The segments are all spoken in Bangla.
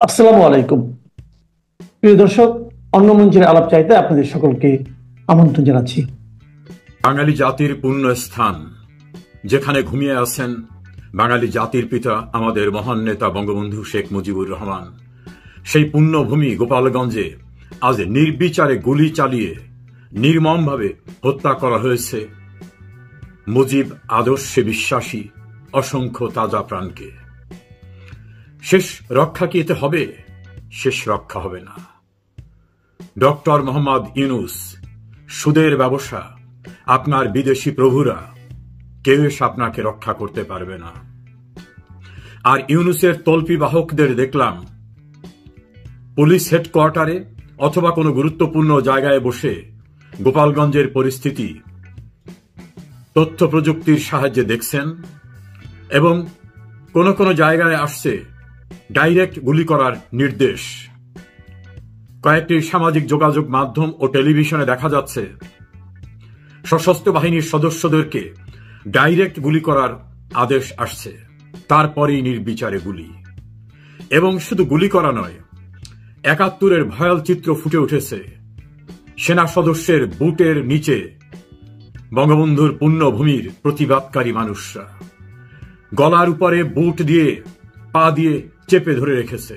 আসসালামু আলাইকুম। প্রিয় দর্শক, অন্য মঞ্চের আলাপ চাইতে আপনাদের সকলকে আমন্ত্রণ জানাচ্ছি। বাঙালি জাতির পুণ্য স্থান, যেখানে ঘুমিয়ে আছেন বাঙালি জাতির পিতা আমাদের মহান নেতা বঙ্গবন্ধু শেখ মুজিবুর রহমান, সেই পুণ্যভূমি গোপালগঞ্জে আজ নির্বিচারে গুলি চালিয়ে নির্মমভাবে হত্যা করা হয়েছে মুজিব আদর্শে বিশ্বাসী অসংখ্য তাজা প্রাণকে। শেষ রক্ষা কি এতে হবে? শেষ রক্ষা হবে না। ডক্টর মোহাম্মদ ইউনূস, সুদের ব্যবসা, আপনার বিদেশি প্রভুরা কেউ এসে আপনাকে রক্ষা করতে পারবে না। আর ইউনূসের তল্পি বাহকদের দেখলাম পুলিশ হেডকোয়ার্টারে অথবা কোনো গুরুত্বপূর্ণ জায়গায় বসে গোপালগঞ্জের পরিস্থিতি তথ্য প্রযুক্তির সাহায্যে দেখছেন এবং কোনো কোনো জায়গায় আসছে ডাইরেক্ট গুলি করার নির্দেশ। কয়েকটি সামাজিক যোগাযোগ মাধ্যম ও টেলিভিশনে দেখা যাচ্ছে সশস্ত্র বাহিনীর সদস্যদেরকে ডাইরেক্ট গুলি করার আদেশ আসছে, তারপরেই নির্বিচারে গুলি। এবং শুধু গুলি করা নয়, ৭১-এর ভয়াল চিত্র ফুটে উঠেছে। সেনা সদস্যের বুটের নিচে বঙ্গবন্ধুর পুণ্যভূমির প্রতিবাদকারী মানুষরা গলার উপরে বুট দিয়ে পা দিয়ে চেপে ধরে রেখেছে।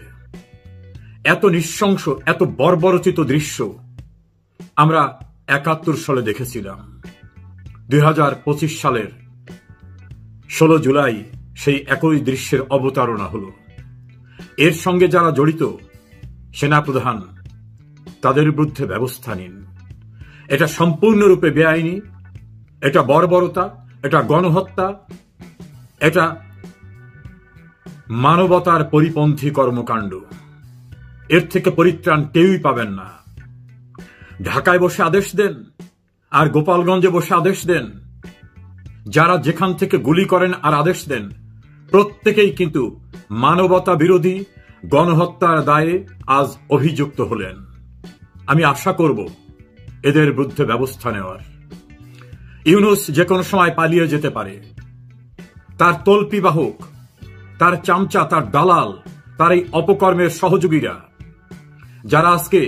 এত নৃশংস, এত বর্বরচিত দৃশ্য আমরা ৭১ সালে দেখেছিলাম। ২০২৫ সালের ১৬ জুলাই সেই একই দৃশ্যের অবতারণা হল। এর সঙ্গে যারা জড়িত সেনাপ্রধান, তাদের বিরুদ্ধে ব্যবস্থা নিন। এটা সম্পূর্ণরূপে বেআইনি, এটা বর্বরতা, এটা গণহত্যা, এটা মানবতার পরিপন্থী কর্মকাণ্ড। এর থেকে পরিত্রাণ কেউই পাবেন না। ঢাকায় বসে আদেশ দেন আর গোপালগঞ্জে বসে আদেশ দেন, যারা যেখান থেকে গুলি করেন আর আদেশ দেন, প্রত্যেকেই কিন্তু মানবতা বিরোধী গণহত্যার দায়ে আজ অভিযুক্ত হলেন। আমি আশা করব এদের বিরুদ্ধে ব্যবস্থা নেওয়ার। ইউনূস যে কোনো সময় পালিয়ে যেতে পারে। তার তল্পি বাহক, তার চামচা, তার দালাল, তার এই অপকর্মের সহযোগীরা যারা আজকে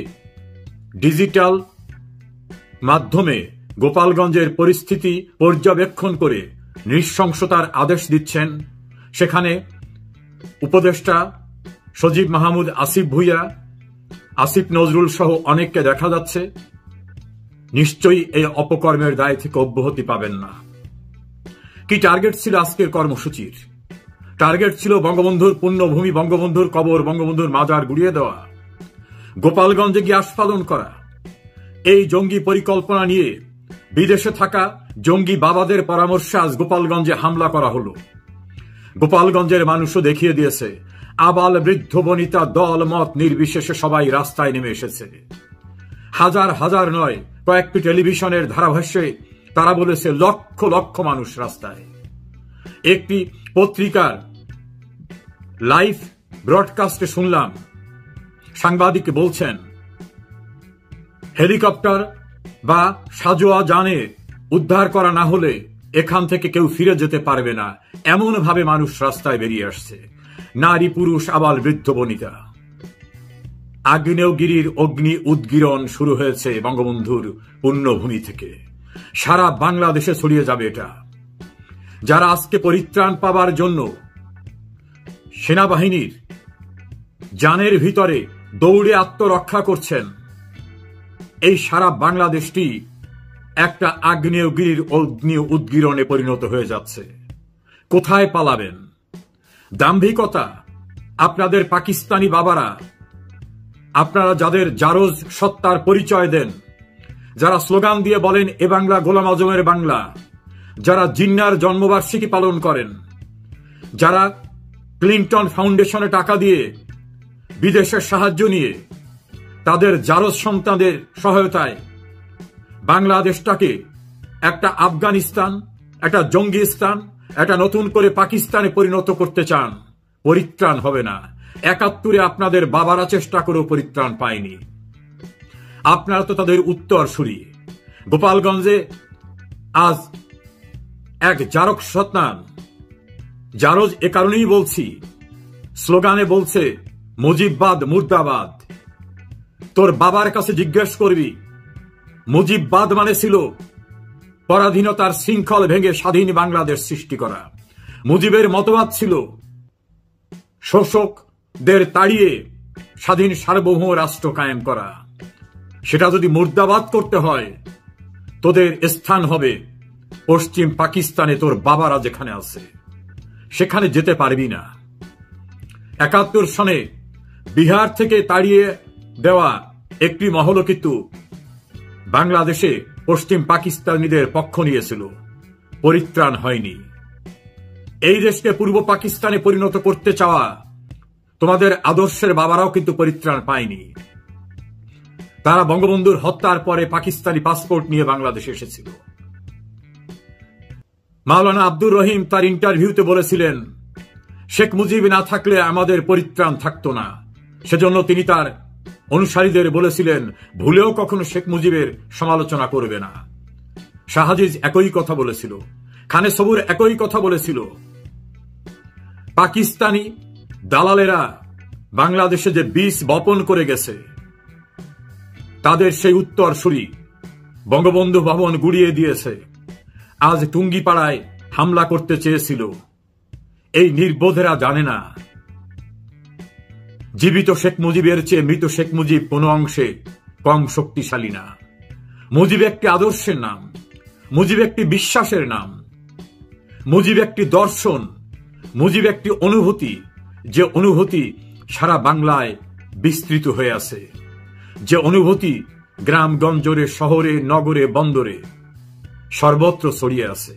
ডিজিটাল মাধ্যমে গোপালগঞ্জের পরিস্থিতি পর্যবেক্ষণ করে নৃশংসতার আদেশ দিচ্ছেন, সেখানে উপদেষ্টা সজীব মাহমুদ আসিফ ভুঁইয়া, আসিফ নজরুল সহ অনেককে দেখা যাচ্ছে, নিশ্চয়ই এই অপকর্মের দায় থেকে অব্যাহতি পাবেন না। কি টার্গেট ছিল আজকের কর্মসূচির? টার্গেট ছিল বঙ্গবন্ধুর পুণ্যভূমি, বঙ্গবন্ধুর কবর, বঙ্গবন্ধুর মাজার গুড়িয়ে দেওয়া, গোপালগঞ্জে গিয়ে আস্ফালন করা। এই জঙ্গি পরিকল্পনা নিয়ে বিদেশে থাকা জঙ্গি বাবাদের পরামর্শে আজ গোপালগঞ্জে হামলা করা হলো। গোপালগঞ্জের মানুষও দেখিয়ে দিয়েছে, আবাল বৃদ্ধ বনিতা দল মত নির্বিশেষে সবাই রাস্তায় নেমে এসেছে। হাজার হাজার নয়, কয়েকটি টেলিভিশনের ধারাভাষ্যে তারা বলেছে লক্ষ লক্ষ মানুষ রাস্তায়। একটি পত্রিকার লাইভ ব্রডকাস্টে শুনলাম সাংবাদিক বলছেন, হেলিকপ্টার বা সাজোয়া যানে উদ্ধার করা না হলে এখান থেকে কেউ ফিরে যেতে পারবে না, এমন ভাবে মানুষ রাস্তায় বেরিয়ে আসছে, নারী পুরুষ আবাল বৃদ্ধ বনিতা। আগ্নেয়গিরির অগ্নি উদ্গীরণ শুরু হয়েছে বঙ্গবন্ধুর পুণ্যভূমি থেকে, সারা বাংলাদেশে ছড়িয়ে যাবে এটা। যারা আজকে পরিত্রাণ পাবার জন্য সেনাবাহিনীর জানের ভিতরে দৌড়ে আত্মরক্ষা করছেন, এই সারা বাংলাদেশটি একটা আগ্নেয়গিরির অগ্নি উদ্গীরণে পরিণত হয়ে যাচ্ছে। কোথায় পালাবেন? দাম্ভিকতা, আপনাদের পাকিস্তানি বাবারা, আপনারা যাদের জারজ সত্তার পরিচয় দেন, যারা স্লোগান দিয়ে বলেন এ বাংলা গোলাম আজমের বাংলা, যারা জিন্নার জন্মবার্ষিকী পালন করেন, যারা ক্লিন্টন ফাউন্ডেশনে টাকা দিয়ে বিদেশের সাহায্য নিয়ে তাদের জারজ সন্তানদের সহায়তায় বাংলাদেশটাকে একটা আফগানিস্তান, একটা জঙ্গিস্তান, একটা নতুন করে পাকিস্তানে পরিণত করতে চান, পরিত্রাণ হবে না। ৭১-এ আপনাদের বাবারা চেষ্টা করেও পরিত্রাণ পায়নি। আপনারা তো তাদের উত্তরসূরি। গোপালগঞ্জে আজ এক জারক সন্তান, জারজ এ কারণেই বলছি, স্লোগানে বলছে মুজিববাদ মুর্দাবাদ। তোর বাবার কাছে জিজ্ঞেস করবি, মুজিববাদ মানে ছিল পরাধীনতার শৃঙ্খল ভেঙে স্বাধীন বাংলাদেশ সৃষ্টি করা। মুজিবের মতবাদ ছিল শোষকদের তাড়িয়ে স্বাধীন সার্বভৌম রাষ্ট্র কায়েম করা। সেটা যদি মুর্দাবাদ করতে হয়, তোদের স্থান হবে পশ্চিম পাকিস্তানে, তোর বাবারা যেখানে আছে সেখানে যেতে পারবি না। ৭১ সনে বিহার থেকে তাড়িয়ে দেওয়া একটি মহল কিন্তু বাংলাদেশে পশ্চিম পাকিস্তানিদের পক্ষ নিয়েছিল, পরিত্রাণ হয়নি। এই দেশকে পূর্ব পাকিস্তানে পরিণত করতে চাওয়া তোমাদের আদর্শের বাবারাও কিন্তু পরিত্রাণ পায়নি। তারা বঙ্গবন্ধুর হত্যার পরে পাকিস্তানি পাসপোর্ট নিয়ে বাংলাদেশে এসেছিল। মাওলানা আব্দুর রহিম তার ইন্টারভিউতে বলেছিলেন, শেখ মুজিব না থাকলে আমাদের পরিত্রাণ থাকতো না। সেজন্য তিনি তার অনুসারীদের বলেছিলেন, ভুলেও কখনো শেখ মুজিবের সমালোচনা করবে না। শাহজিজ একই কথা বলেছিল, খানে সবুর একই কথা বলেছিল। পাকিস্তানি দালালেরা বাংলাদেশে যে বীজ বপন করে গেছে, তাদের সেই উত্তরসূরি বঙ্গবন্ধু ভবন গুড়িয়ে দিয়েছে। আজ টুঙ্গিপাড়ায় হামলা করতে চেয়েছিল। এই নির্বোধেরা জানে না, জীবিত শেখ মুজিবের চেয়ে মৃত শেখ মুজিব কোনো অংশে কম শক্তিশালী না। মুজিব একটি আদর্শের নাম, মুজিব একটি বিশ্বাসের নাম, মুজিব একটি দর্শন, মুজিব একটি অনুভূতি, যে অনুভূতি সারা বাংলায় বিস্তৃত হয়ে আছে, যে অনুভূতি গ্রামগঞ্জে, শহরে, নগরে, বন্দরে সর্বত্র ছড়িয়ে আছে।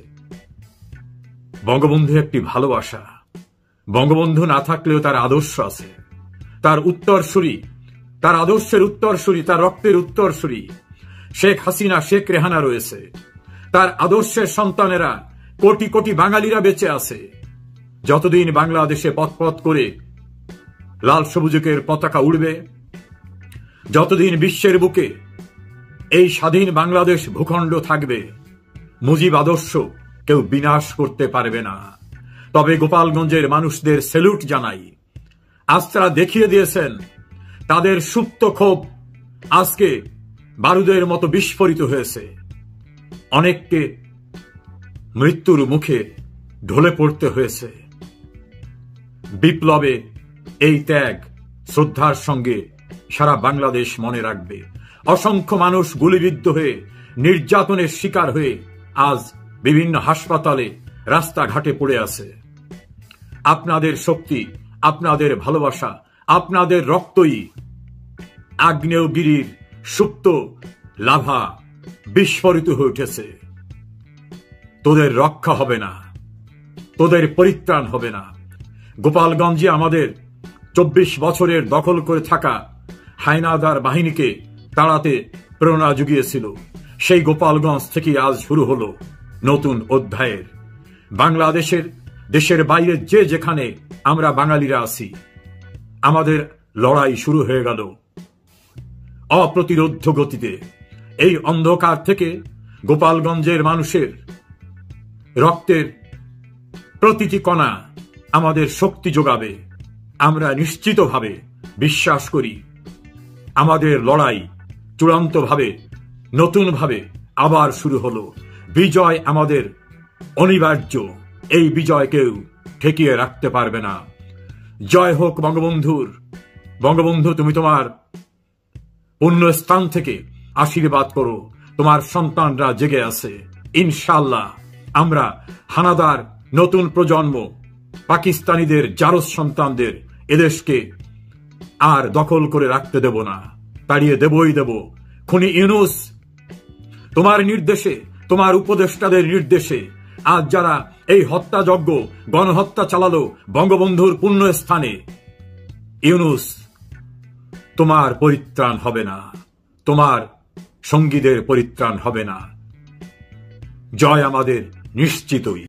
বঙ্গবন্ধু একটি ভালোবাসা। বঙ্গবন্ধু না থাকলেও তার আদর্শ আছে, তার উত্তরসূরি, তার আদর্শের উত্তরসূরি, তার রক্তের উত্তরসূরি শেখ হাসিনা, শেখ রেহানা রয়েছে। তার আদর্শের সন্তানেরা, কোটি কোটি বাঙালিরা বেঁচে আছে। যতদিন বাংলাদেশে পথ করে লাল সবুজের পতাকা উড়বে, যতদিন বিশ্বের বুকে এই স্বাধীন বাংলাদেশ ভূখণ্ড থাকবে, মুজিব আদর্শ কেউ বিনাশ করতে পারবে না। তবে গোপালগঞ্জের মানুষদের স্যালুট জানাই। আজ তারা দেখিয়ে দিয়েছেন তাদের সুপ্ত ক্ষোভ আজকে বারুদের মতো বিস্ফোরিত হয়েছে। অনেককে মৃত্যুর মুখে ঢলে পড়তে হয়েছে। বিপ্লবে এই ত্যাগ শ্রদ্ধার সঙ্গে সারা বাংলাদেশ মনে রাখবে। অসংখ্য মানুষ গুলিবিদ্ধ হয়ে, নির্যাতনের শিকার হয়ে আজ বিভিন্ন হাসপাতালে, রাস্তাঘাটে পড়ে আছে। আপনাদের শক্তি, আপনাদের ভালোবাসা, আপনাদের রক্তই আগ্নেয়গিরির সুপ্ত লাভা বিস্ফোরিত হয়ে উঠেছে। তোদের রক্ষা হবে না, তোদের পরিত্রাণ হবে না। গোপালগঞ্জে আমাদের 24 বছরের দখল করে থাকা হায়নাদার বাহিনীকে তাড়াতে প্রেরণা জুগিয়েছিল। সেই গোপালগঞ্জ থেকে আজ শুরু হলো নতুন অধ্যায়ের বাংলাদেশের, দেশের বাইরে যে যেখানে আমরা বাঙালিরা আছি, আমাদের লড়াই শুরু হয়ে গেল অপ্রতিরোধ্য গতিতে। এই অন্ধকার থেকে গোপালগঞ্জের মানুষের রক্তের প্রতিটি কণা আমাদের শক্তি যোগাবে। আমরা নিশ্চিতভাবে বিশ্বাস করি আমাদের লড়াই চূড়ান্তভাবে, নতুনভাবে আবার শুরু হলো। বিজয় আমাদের অনিবার্য। এই বিজয় কেউ ঠেকিয়ে রাখতে পারবে না। জয় হোক বঙ্গবন্ধুর। বঙ্গবন্ধু, তুমি তোমার পুণ্যস্থান থেকে আশীর্বাদ করো। তোমার সন্তানরা জেগে আছে। ইনশাআল্লাহ আমরা হানাদার নতুন প্রজন্ম, পাকিস্তানিদের জারজ সন্তানদের এদেশকে আর দখল করে রাখতে দেব না, তাড়িয়ে দেবই দেব। খুনি ইউনূস, তোমার নির্দেশে, তোমার উপদেষ্টাদের নির্দেশে আজ যারা এই হত্যাযজ্ঞ, গণহত্যা চালালো বঙ্গবন্ধুর পুণ্যস্থানে, ইউনূস, তোমার পরিত্রাণ হবে না, তোমার সঙ্গীদের পরিত্রাণ হবে না। জয় আমাদের নিশ্চিতই।